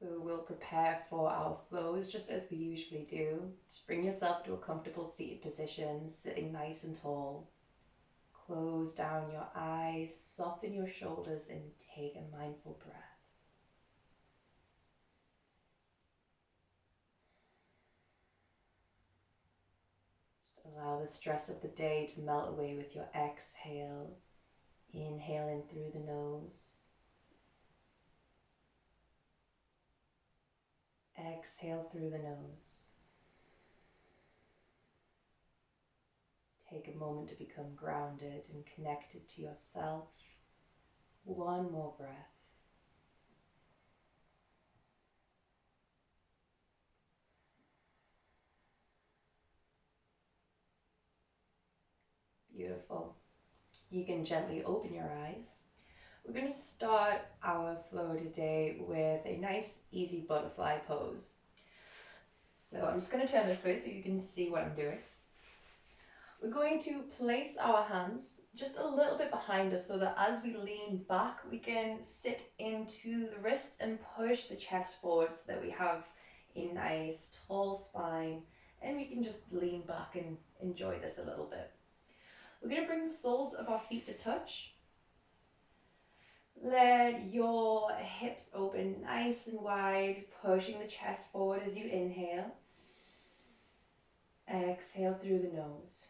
So we'll prepare for our flows just as we usually do. Just bring yourself to a comfortable seated position, sitting nice and tall. Close down your eyes, soften your shoulders, and take a mindful breath. Just allow the stress of the day to melt away with your exhale. Inhale in through the nose. Exhale through the nose. Take a moment to become grounded and connected to yourself. One more breath. Beautiful. You can gently open your eyes. We're going to start our flow today with a nice, easy butterfly pose. So I'm just going to turn this way so you can see what I'm doing. We're going to place our hands just a little bit behind us so that as we lean back, we can sit into the wrists and push the chest forward so that we have a nice tall spine, and we can just lean back and enjoy this a little bit. We're going to bring the soles of our feet to touch. Let your hips open nice and wide, pushing the chest forward as you inhale. Exhale through the nose.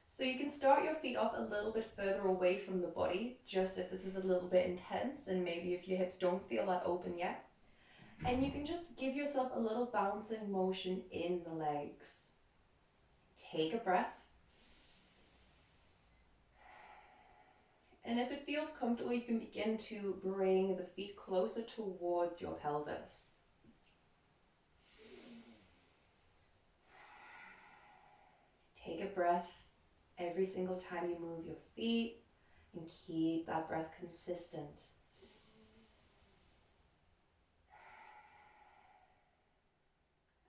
So you can start your feet off a little bit further away from the body, just if this is a little bit intense and maybe if your hips don't feel that open yet. And you can just give yourself a little bouncing motion in the legs. Take a breath. And if it feels comfortable, you can begin to bring the feet closer towards your pelvis. Take a breath every single time you move your feet and keep that breath consistent.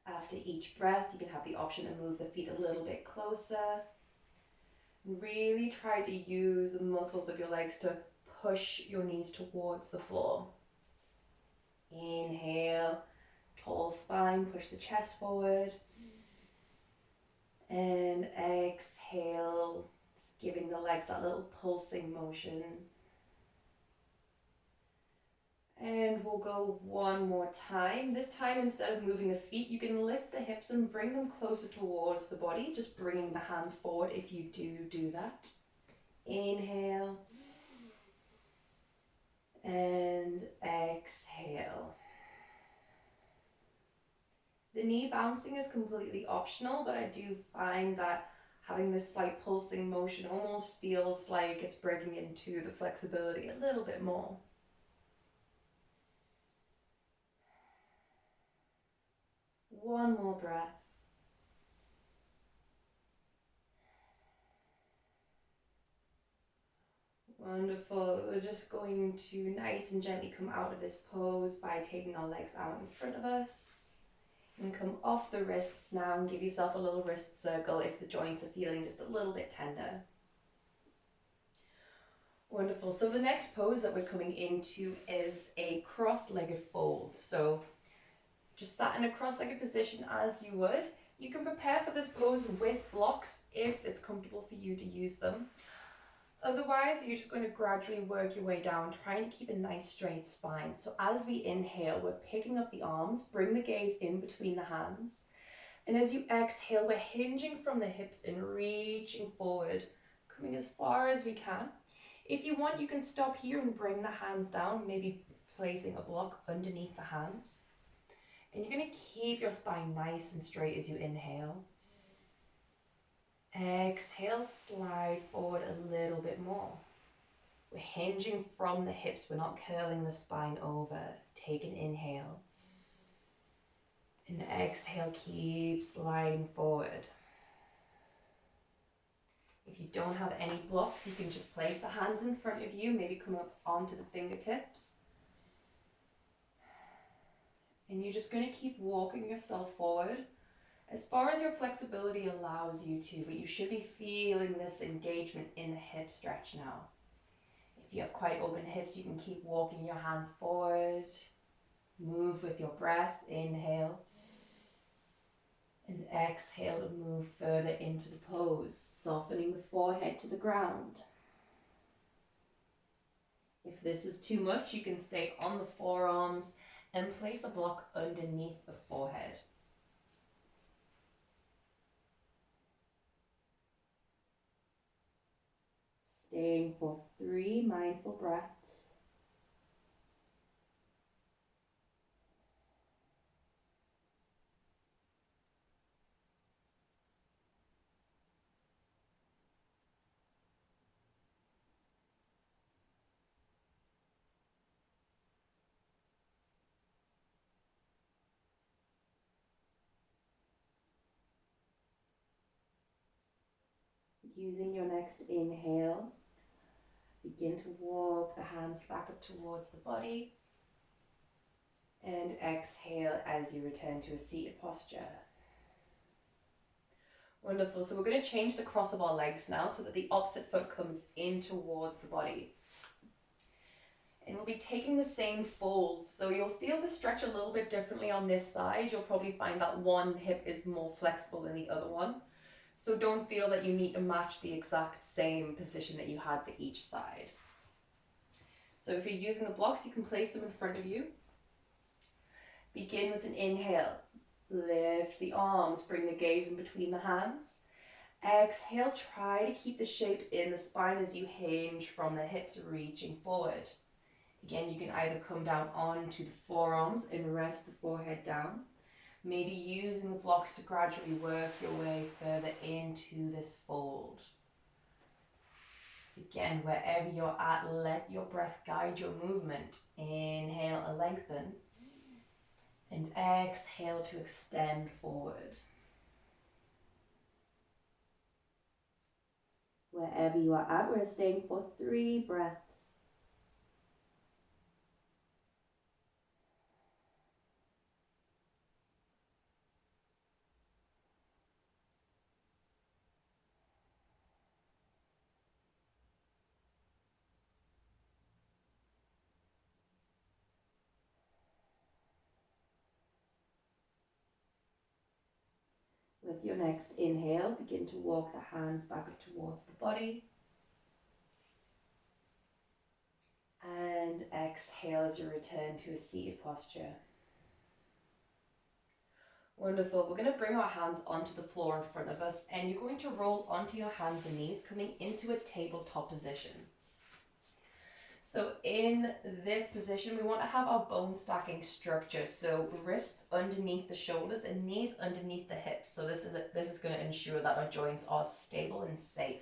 After each breath, you can have the option to move the feet a little bit closer. Really try to use the muscles of your legs to push your knees towards the floor. Inhale, tall spine, push the chest forward. And exhale, just giving the legs that little pulsing motion. And we'll go one more time. This time, instead of moving the feet, you can lift the hips and bring them closer towards the body, just bringing the hands forward if you do that. Inhale. And exhale. The knee bouncing is completely optional, but I do find that having this slight pulsing motion almost feels like it's breaking into the flexibility a little bit more. One more breath. Wonderful. We're just going to nice and gently come out of this pose by taking our legs out in front of us. And come off the wrists now and give yourself a little wrist circle if the joints are feeling just a little bit tender. Wonderful. So the next pose that we're coming into is a cross-legged fold. So just sat in a cross-legged position as you would. You can prepare for this pose with blocks if it's comfortable for you to use them. Otherwise, you're just going to gradually work your way down, trying to keep a nice straight spine. So as we inhale, we're picking up the arms, bring the gaze in between the hands. And as you exhale, we're hinging from the hips and reaching forward, coming as far as we can. If you want, you can stop here and bring the hands down, maybe placing a block underneath the hands. And you're going to keep your spine nice and straight as you inhale. Exhale, slide forward a little bit more. We're hinging from the hips, we're not curling the spine over. Take an inhale. And exhale, keep sliding forward. If you don't have any blocks, you can just place the hands in front of you, maybe come up onto the fingertips. And you're just going to keep walking yourself forward as far as your flexibility allows you to, but you should be feeling this engagement in the hip stretch now. If you have quite open hips, you can keep walking your hands forward. Move with your breath. Inhale. And exhale to move further into the pose, softening the forehead to the ground. If this is too much, you can stay on the forearms and place a block underneath the forehead. Staying for 3 mindful breaths. Using your next inhale, begin to walk the hands back up towards the body. And exhale as you return to a seated posture. Wonderful. So we're going to change the cross of our legs now so that the opposite foot comes in towards the body. And we'll be taking the same fold. So you'll feel the stretch a little bit differently on this side. You'll probably find that one hip is more flexible than the other one. So don't feel that you need to match the exact same position that you had for each side. So if you're using the blocks, you can place them in front of you. Begin with an inhale. Lift the arms, bring the gaze in between the hands. Exhale, try to keep the shape in the spine as you hinge from the hips, reaching forward. Again, you can either come down onto the forearms and rest the forehead down. Maybe using the blocks to gradually work your way further into this fold. Again, wherever you're at, let your breath guide your movement. Inhale to lengthen. And exhale to extend forward. Wherever you are at, we're staying for 3 breaths. With your next inhale, begin to walk the hands back up towards the body. And exhale as you return to a seated posture. Wonderful. We're going to bring our hands onto the floor in front of us, and you're going to roll onto your hands and knees, coming into a tabletop position. So in this position, we want to have our bone stacking structure. So wrists underneath the shoulders and knees underneath the hips. So this is going to ensure that our joints are stable and safe.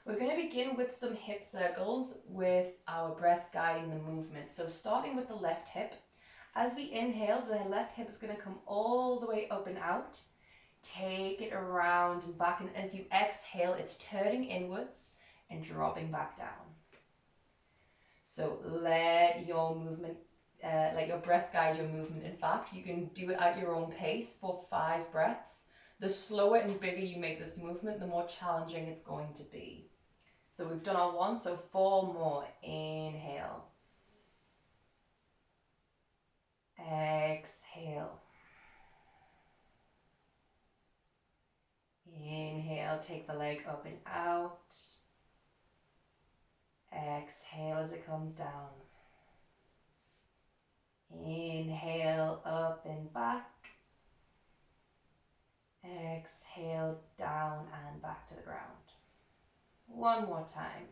We're going to begin with some hip circles with our breath guiding the movement. So starting with the left hip. As we inhale, the left hip is going to come all the way up and out. Take it around and back. And as you exhale, it's turning inwards and dropping back down. So let your movement, let your breath guide your movement. In fact, you can do it at your own pace for 5 breaths. The slower and bigger you make this movement, the more challenging it's going to be. So we've done our 1, so 4 more. Inhale. Exhale. Inhale, take the leg up and out. Exhale as it comes down. Inhale, up and back. Exhale, down and back to the ground. 1 more time.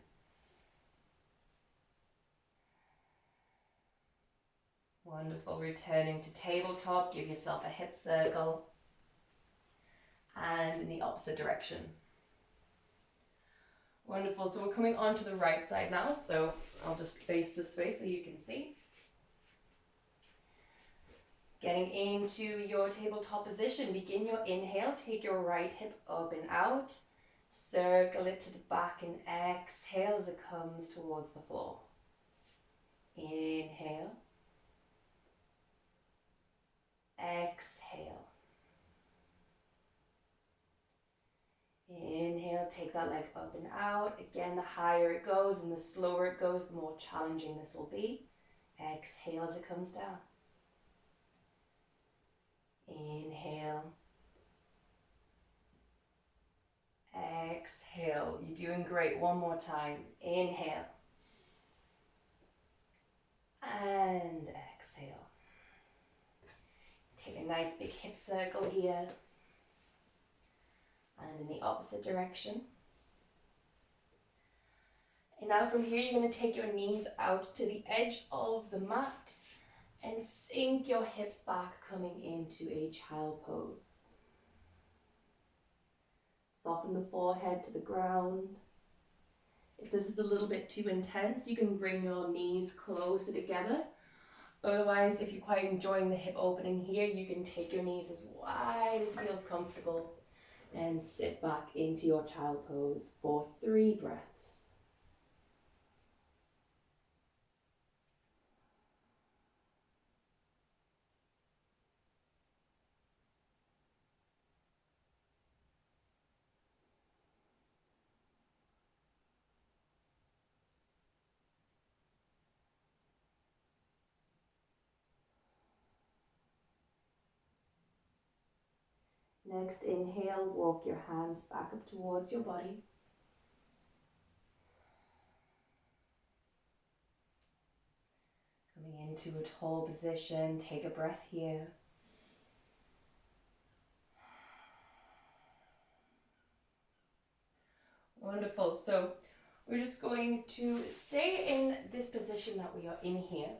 Wonderful. Returning to tabletop, give yourself a hip circle. And in the opposite direction. Wonderful. So we're coming onto the right side now. So I'll just face this way so you can see. Getting into your tabletop position. Begin your inhale. Take your right hip up and out. Circle it to the back and exhale as it comes towards the floor. Inhale. Exhale. Inhale, Inhale, take that leg up and out. Again, the higher it goes and the slower it goes, the more challenging this will be. Exhale as it comes down. Inhale. Exhale. You're doing great. One more time. Inhale. And exhale. Take a nice big hip circle here. And in the opposite direction. And now from here, you're going to take your knees out to the edge of the mat and sink your hips back, coming into a child pose. Soften the forehead to the ground. If this is a little bit too intense, you can bring your knees closer together. Otherwise, if you're quite enjoying the hip opening here, you can take your knees as wide as feels comfortable and sit back into your child pose for 3 breaths. Next, inhale, walk your hands back up towards your body. Coming into a tall position, take a breath here. Wonderful. So we're just going to stay in this position that we are in here.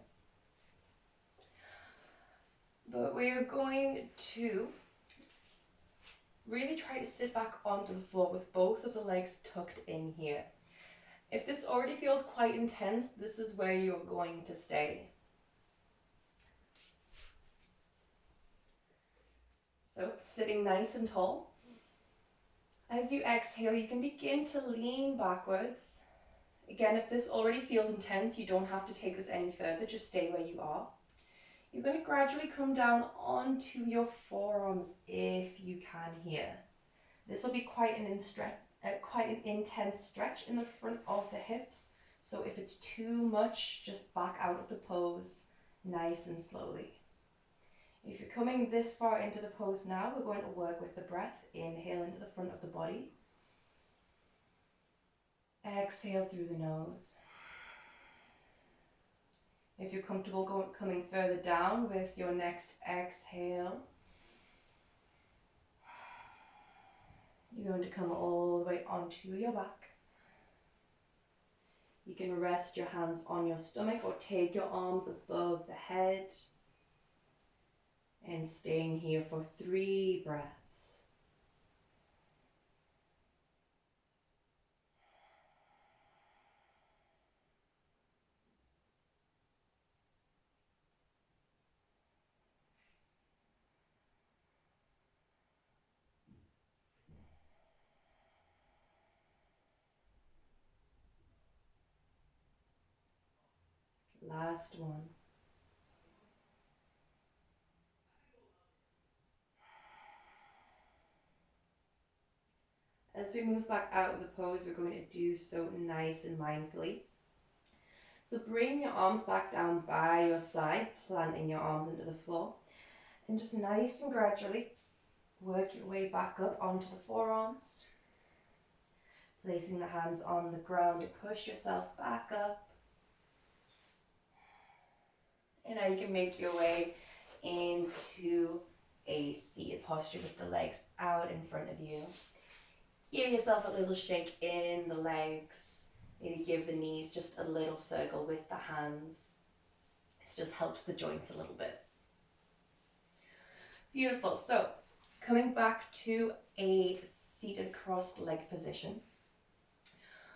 But we are going to really try to sit back onto the floor with both of the legs tucked in here. If this already feels quite intense, this is where you're going to stay. So sitting nice and tall. As you exhale, you can begin to lean backwards. Again, if this already feels intense, you don't have to take this any further, just stay where you are. You're going to gradually come down onto your forearms if you can here. This will be quite an intense stretch in the front of the hips. So if it's too much, just back out of the pose nice and slowly. If you're coming this far into the pose now, we're going to work with the breath. Inhale into the front of the body. Exhale through the nose. If you're comfortable coming further down with your next exhale, you're going to come all the way onto your back. You can rest your hands on your stomach or take your arms above the head. And staying here for 3 breaths. Last one. As we move back out of the pose, we're going to do so nice and mindfully. So bring your arms back down by your side, planting your arms into the floor, and just nice and gradually work your way back up onto the forearms, placing the hands on the ground to push yourself back up. And now you can make your way into a seated posture with the legs out in front of you. Give yourself a little shake in the legs. Maybe give the knees just a little circle with the hands. This just helps the joints a little bit. Beautiful. So coming back to a seated crossed leg position.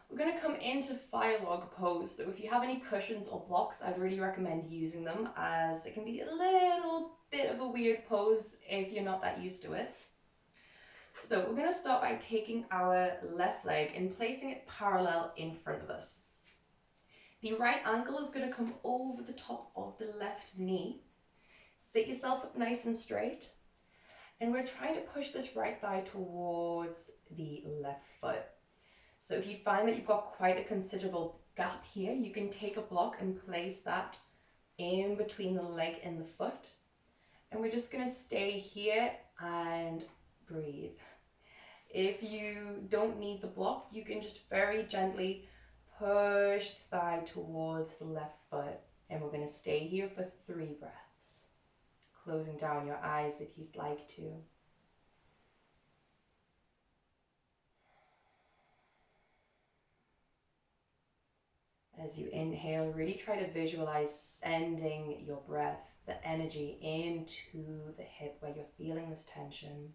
We're going to come into fire log pose. So if you have any cushions or blocks, I'd really recommend using them, as it can be a little bit of a weird pose if you're not that used to it. So we're going to start by taking our left leg and placing it parallel in front of us. The right ankle is going to come over the top of the left knee. Sit yourself up nice and straight. And we're trying to push this right thigh towards the left foot. So if you find that you've got quite a considerable gap here, you can take a block and place that in between the leg and the foot. And we're just going to stay here and breathe. If you don't need the block, you can just very gently push the thigh towards the left foot. And we're going to stay here for 3 breaths. Closing down your eyes if you'd like to. As you inhale, really try to visualize sending your breath, the energy into the hip where you're feeling this tension.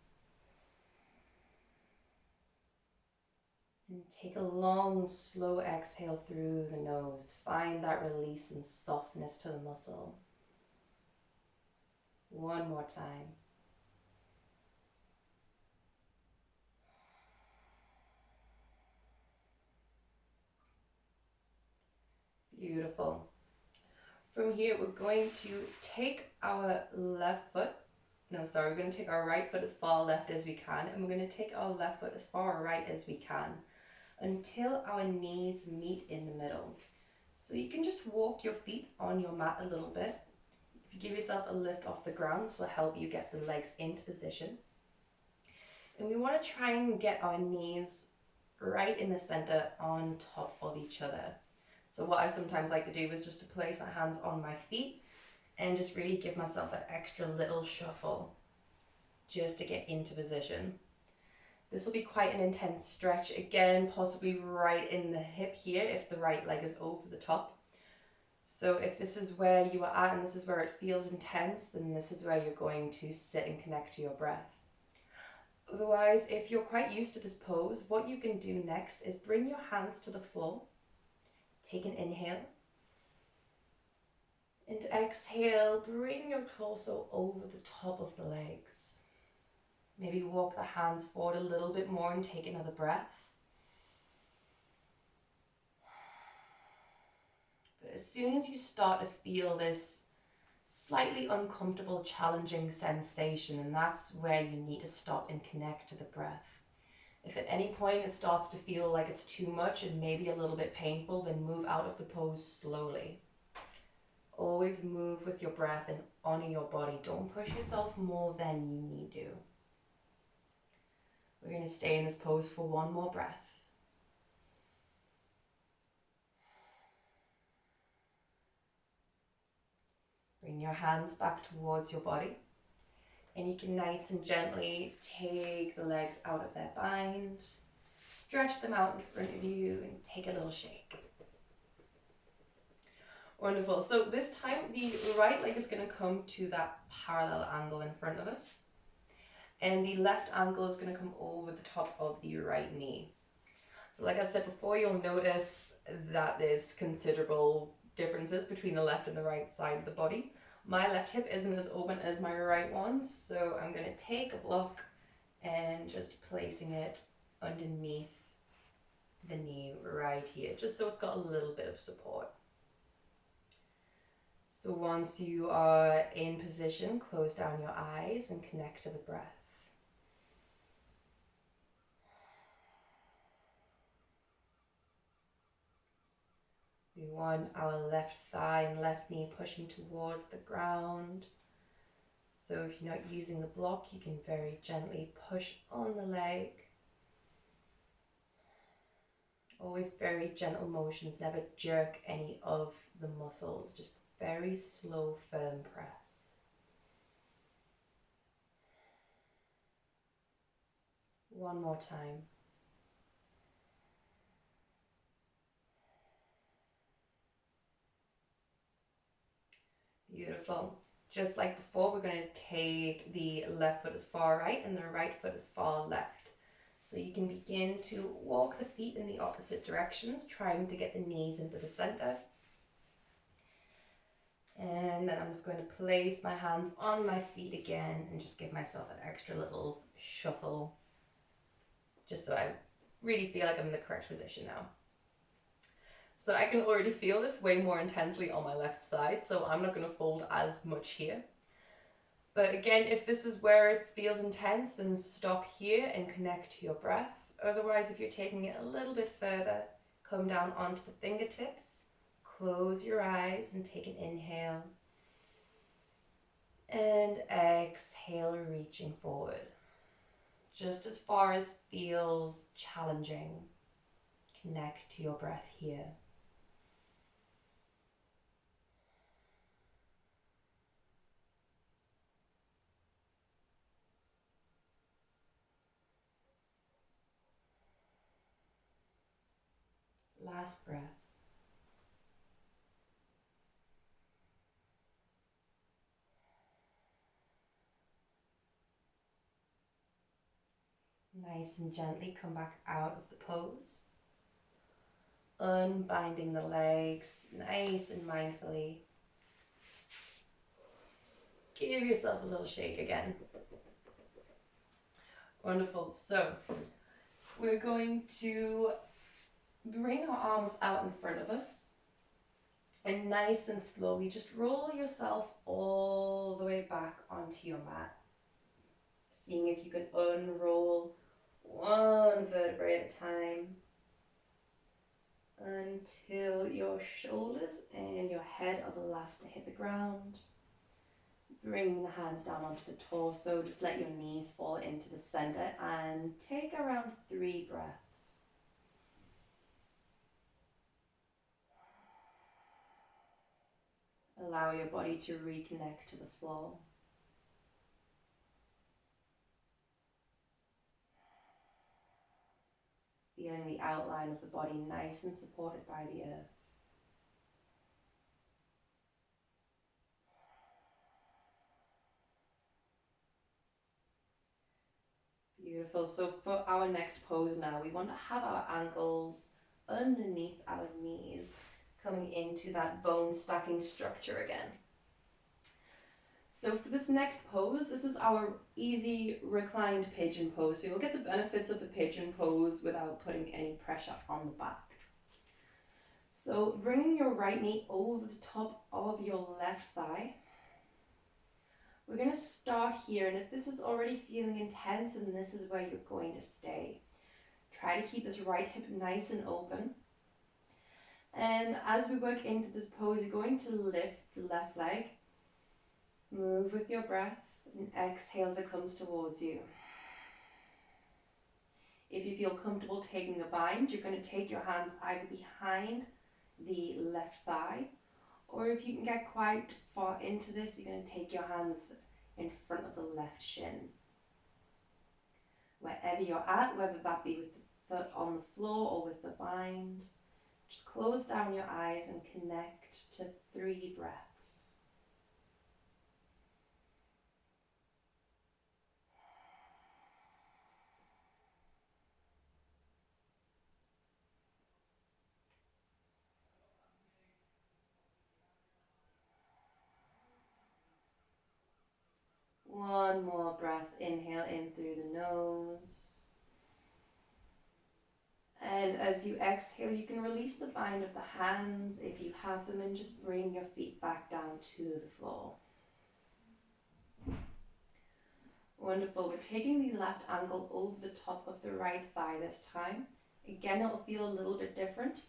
And take a long, slow exhale through the nose. Find that release and softness to the muscle. One more time. Beautiful. From here, we're going to take our we're going to take our right foot as far left as we can, and we're going to take our left foot as far right as we can until our knees meet in the middle. So you can just walk your feet on your mat a little bit. If you give yourself a lift off the ground, this will help you get the legs into position. And we want to try and get our knees right in the center on top of each other. So what I sometimes like to do is just to place my hands on my feet and just really give myself an extra little shuffle just to get into position. This will be quite an intense stretch, again, possibly right in the hip here if the right leg is over the top. So if this is where you are at and this is where it feels intense, then this is where you're going to sit and connect to your breath. Otherwise, if you're quite used to this pose, what you can do next is bring your hands to the floor. Take an inhale. And exhale, bring your torso over the top of the legs. Maybe walk the hands forward a little bit more and take another breath. But as soon as you start to feel this slightly uncomfortable, challenging sensation, and that's where you need to stop and connect to the breath. If at any point it starts to feel like it's too much and maybe a little bit painful, then move out of the pose slowly. Always move with your breath and honor your body. Don't push yourself more than you need to. We're going to stay in this pose for 1 more breath. Bring your hands back towards your body. And you can nice and gently take the legs out of their bind, stretch them out in front of you, and take a little shake. Wonderful. So this time the right leg is going to come to that parallel angle in front of us, and the left ankle is going to come over the top of the right knee. So like I've said before, you'll notice that there's considerable differences between the left and the right side of the body. My left hip isn't as open as my right one, so I'm going to take a block and just placing it underneath the knee right here, just so it's got a little bit of support. So once you are in position, close down your eyes and connect to the breath. We want our left thigh and left knee pushing towards the ground. So if you're not using the block, you can very gently push on the leg. Always very gentle motions, never jerk any of the muscles, just very slow, firm press. One more time. Beautiful. Just like before, we're going to take the left foot as far right and the right foot as far left. So you can begin to walk the feet in the opposite directions, trying to get the knees into the center. And then I'm just going to place my hands on my feet again and just give myself an extra little shuffle, just so I really feel like I'm in the correct position now. So I can already feel this way more intensely on my left side, so I'm not going to fold as much here. But again, if this is where it feels intense, then stop here and connect to your breath. Otherwise, if you're taking it a little bit further, come down onto the fingertips, close your eyes and take an inhale. And exhale, reaching forward. Just as far as feels challenging. Connect to your breath here. Last breath. Nice and gently come back out of the pose. Unbinding the legs, nice and mindfully. Give yourself a little shake again. Wonderful. So we're going to bring our arms out in front of us and nice and slowly just roll yourself all the way back onto your mat. Seeing if you can unroll one vertebrae at a time until your shoulders and your head are the last to hit the ground. Bringing the hands down onto the torso, just let your knees fall into the center and take around 3 breaths. Allow your body to reconnect to the floor. Feeling the outline of the body nice and supported by the earth. Beautiful. So for our next pose now, we want to have our ankles underneath our knees, coming into that bone stacking structure again. So for this next pose, this is our easy reclined pigeon pose. So you'll get the benefits of the pigeon pose without putting any pressure on the back. So bringing your right knee over the top of your left thigh. We're going to start here, and if this is already feeling intense, and this is where you're going to stay. Try to keep this right hip nice and open. And as we work into this pose, you're going to lift the left leg. Move with your breath and exhale as it comes towards you. If you feel comfortable taking a bind, you're going to take your hands either behind the left thigh, or if you can get quite far into this, you're going to take your hands in front of the left shin. Wherever you're at, whether that be with the foot on the floor or with the bind, just close down your eyes and connect to 3 breaths. One more breath, inhale in through the nose. And as you exhale, you can release the bind of the hands if you have them and just bring your feet back down to the floor. Wonderful. We're taking the left ankle over the top of the right thigh this time. Again, it'll feel a little bit different.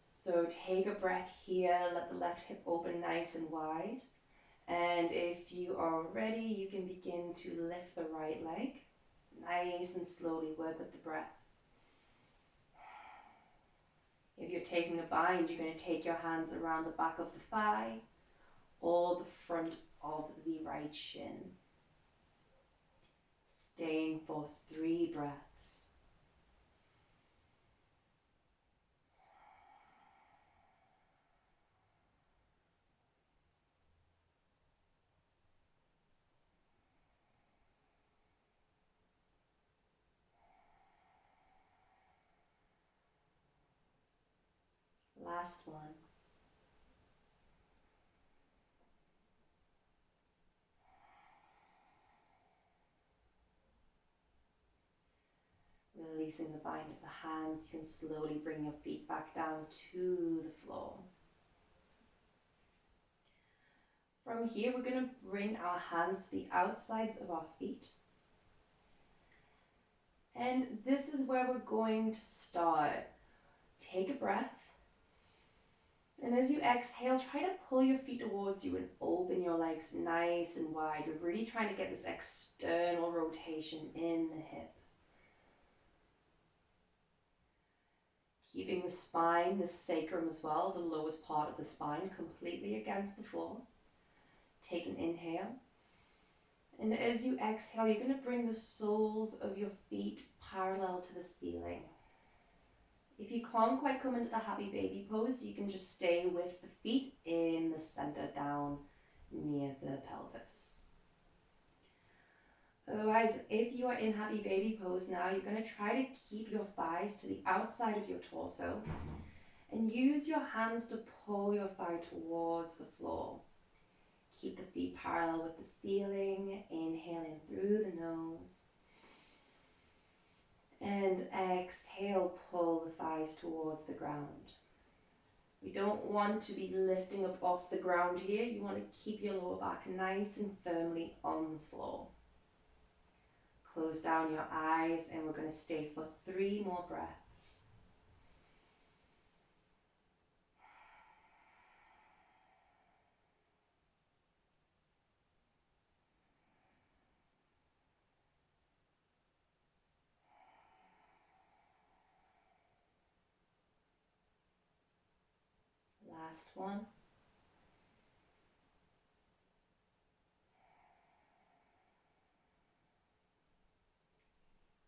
So take a breath here, let the left hip open nice and wide. And if you are ready, you can begin to lift the right leg. Nice and slowly work with the breath. If you're taking a bind, you're going to take your hands around the back of the thigh or the front of the right shin. Staying for 3 breaths. Last one. Releasing the bind of the hands, you can slowly bring your feet back down to the floor. From here, we're going to bring our hands to the outsides of our feet. And this is where we're going to start. Take a breath. And as you exhale, try to pull your feet towards you and open your legs nice and wide. We're really trying to get this external rotation in the hip. Keeping the spine, the sacrum as well, the lowest part of the spine, completely against the floor. Take an inhale. And as you exhale, you're going to bring the soles of your feet parallel to the ceiling. If you can't quite come into the happy baby pose, you can just stay with the feet in the center down near the pelvis. Otherwise, if you are in happy baby pose now, you're going to try to keep your thighs to the outside of your torso and use your hands to pull your thigh towards the floor. Keep the feet parallel with the ceiling, inhaling through the nose. And exhale, pull the thighs towards the ground. We don't want to be lifting up off the ground here. You want to keep your lower back nice and firmly on the floor. Close down your eyes and we're going to stay for 3 more breaths. Last one.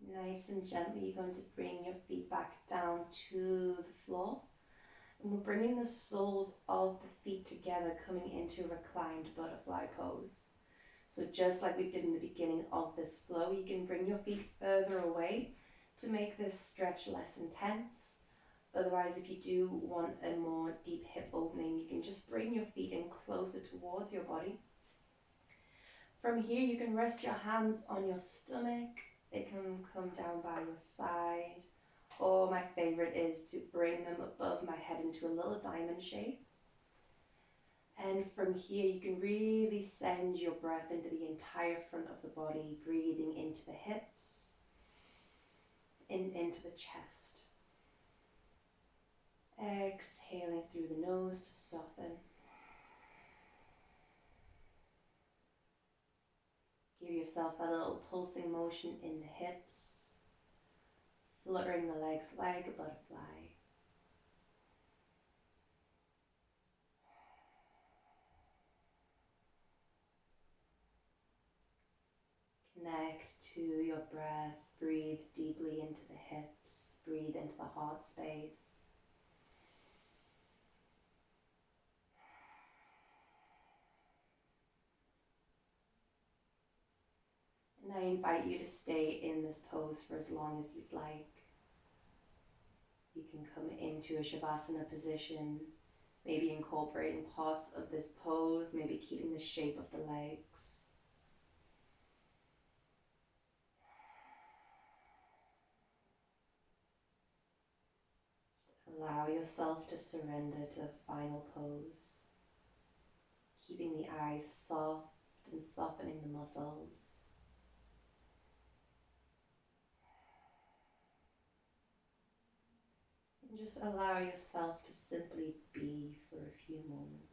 Nice and gently, you're going to bring your feet back down to the floor. And we're bringing the soles of the feet together, coming into a reclined butterfly pose. So just like we did in the beginning of this flow, you can bring your feet further away to make this stretch less intense. Otherwise, if you do want a more deep hip opening, you can just bring your feet in closer towards your body. From here, you can rest your hands on your stomach. They can come down by your side. Or my favorite is to bring them above my head into a little diamond shape. And from here, you can really send your breath into the entire front of the body, breathing into the hips and into the chest. Exhaling through the nose to soften. Give yourself that little pulsing motion in the hips, fluttering the legs like a butterfly. Connect to your breath, breathe deeply into the hips, breathe into the heart space. And I invite you to stay in this pose for as long as you'd like. You can come into a Shavasana position, maybe incorporating parts of this pose, maybe keeping the shape of the legs. Allow yourself to surrender to the final pose, keeping the eyes soft and softening the muscles. And just allow yourself to simply be for a few moments.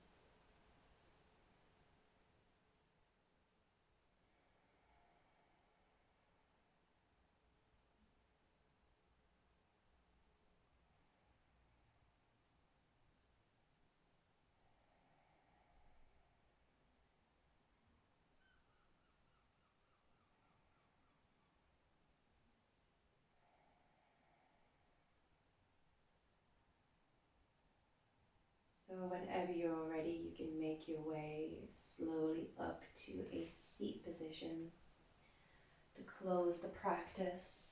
So whenever you're ready, you can make your way slowly up to a seat position to close the practice.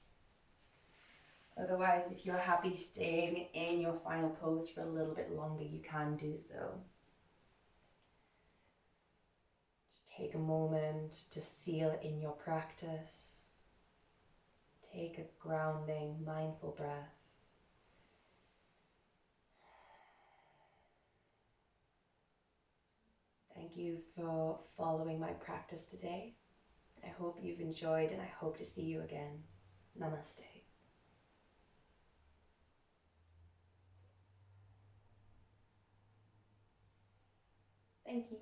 Otherwise, if you're happy staying in your final pose for a little bit longer, you can do so. Just take a moment to seal in your practice. Take a grounding, mindful breath. Thank you for following my practice today. I hope you've enjoyed and I hope to see you again. Namaste. Thank you.